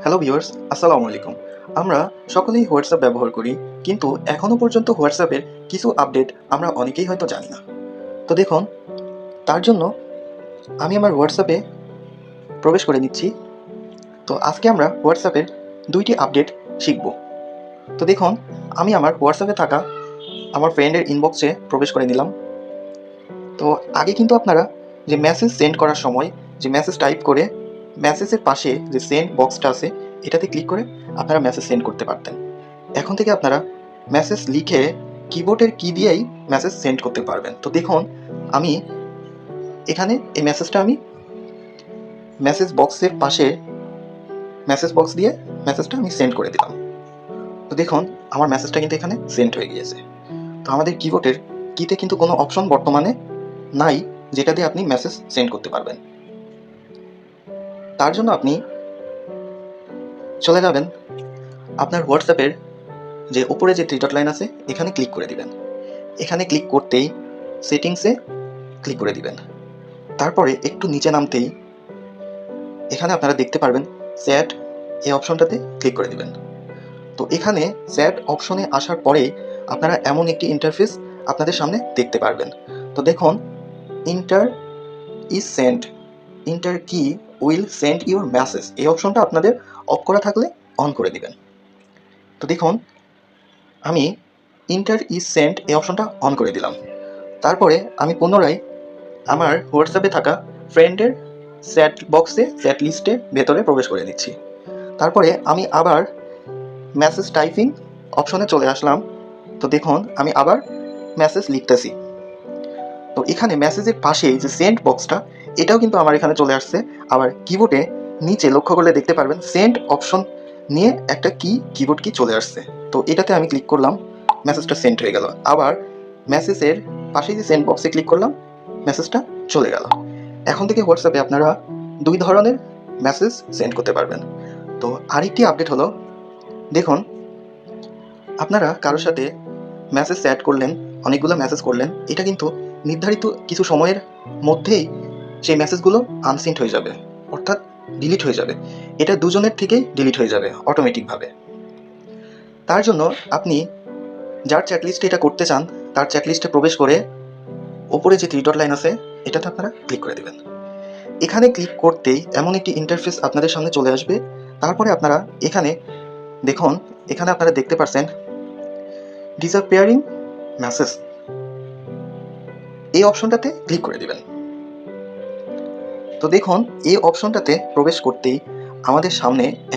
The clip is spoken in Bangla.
হ্যালো ভিউয়ার্স, আসসালামু আলাইকুম। আমরা সকলেই হোয়াটসঅ্যাপ ব্যবহার করি, কিন্তু এখনও পর্যন্ত হোয়াটসঅ্যাপের কিছু আপডেট আমরা অনেকেই হয়তো জানি না। তো দেখুন, তার জন্য আমি আমার হোয়াটসঅ্যাপে প্রবেশ করে নিচ্ছি। তো আজকে আমরা হোয়াটসঅ্যাপের 2টি আপডেট শিখব। তো দেখুন, আমি আমার হোয়াটসঅ্যাপে থাকা আমার ফ্রেন্ডের ইনবক্সে প্রবেশ করে নিলাম। তো আগে কিন্তু আপনারা যে মেসেজ সেন্ড করার সময় যে মেসেজ টাইপ করে মেসেজের পাশে যে সেন্ড বক্সটা আছে এটাতে ক্লিক করে আপনারা মেসেজ সেন্ড করতে পারতেন। এখন থেকে আপনারা মেসেজ লিখে কিবোর্ডের কি দিয়েই মেসেজ সেন্ড করতে পারবেন। তো দেখুন, আমি এখানে এই মেসেজটা আমি মেসেজ বক্সের পাশে মেসেজ বক্স দিয়ে মেসেজটা আমি সেন্ড করে দিলাম। তো দেখুন, আমার মেসেজটা কিন্তু এখানে সেন্ড হয়ে গিয়েছে। তো আমাদের কিবোর্ডের কিতে কিন্তু কোনো অপশন বর্তমানে নাই যেটা দিয়ে আপনি মেসেজ সেন্ড করতে পারবেন। তার জন্য আপনি চলে যাবেন আপনার হোয়াটসঅ্যাপের যে উপরে যে থ্রি ডট লাইন আছে এখানে ক্লিক করে দিবেন। এখানে ক্লিক করতেই সেটিংসে ক্লিক করে দিবেন। তারপরে একটু নিচে নামতেই এখানে আপনারা দেখতে পারবেন চ্যাট, এই অপশনটাতে ক্লিক করে দিবেন। তো এখানে চ্যাট অপশনে আসার পরে আপনারা এমন একটি ইন্টারফেস আপনাদের সামনে দেখতে পারবেন। তো দেখুন, ইন্টার ইজ সেন্ড, ইন্টার কি উইল সেন্ড ইউর মেসেজ, এই অপশনটা আপনাদের অফ করা থাকলে অন করে দিবেন। তো দেখুন, আমি ইন্টার ইজ সেন্ড এই অপশনটা অন করে দিলাম। তারপরে আমি পুনরায় আমার হোয়াটসঅ্যাপে থাকা ফ্রেন্ডের চ্যাট বক্সে চ্যাট লিস্টের ভেতরে প্রবেশ করে নিচ্ছি। তারপরে আমি আবার মেসেজ টাইপিং অপশনে চলে আসলাম। তো দেখুন, আমি আবার মেসেজ লিখতেছি। তো এখানে মেসেজের পাশে যে সেন্ড বক্সটা এটাও কিন্তু আমার এখানে চলে আসছে। আবার কিবোর্ডে নিচে লক্ষ্য করলে দেখতে পারবেন সেন্ড অপশন নিয়ে একটা কিবোর্ড কি চলে আসছে। তো এটাতে আমি ক্লিক করলাম, মেসেজটা সেন্ড হয়ে গেল। আবার মেসেজের পাশে যে সেন্ড বক্সে ক্লিক করলাম, মেসেজটা চলে গেল। এখন থেকে হোয়াটসঅ্যাপে আপনারা 2 ধরনের মেসেজ সেন্ড করতে পারবেন। তো আরেকটি আপডেট হলো, দেখুন, আপনারা কারোর সাথে মেসেজ চ্যাট করলেন, অনেকগুলো মেসেজ করলেন, এটা কিন্তু নির্ধারিত কিছু সময়ের মধ্যেই সেই মেসেজগুলো আনসেন্ড হয়ে যাবে, অর্থাৎ ডিলিট হয়ে যাবে। এটা দুজনের থেকেই ডিলিট হয়ে যাবে অটোমেটিকভাবে। তার জন্য আপনি যার চ্যাট লিস্টে এটা করতে চান তার চ্যাট লিস্টে প্রবেশ করে ওপরে যে থ্রি ডট লাইন আছে এটাতে আপনারা ক্লিক করে দেবেন। এখানে ক্লিক করতেই এমন একটি ইন্টারফেস আপনাদের সামনে চলে আসবে। তারপরে আপনারা এখানে দেখুন, এখানে আপনারা দেখতে পাচ্ছেন ডিসঅ্যাপিয়ারিং মেসেজ, এই অপশনটাতে ক্লিক করে দিবেন। তো দেখুন, এই অপশনটাতে প্রবেশ করতেই আমাদের সামনে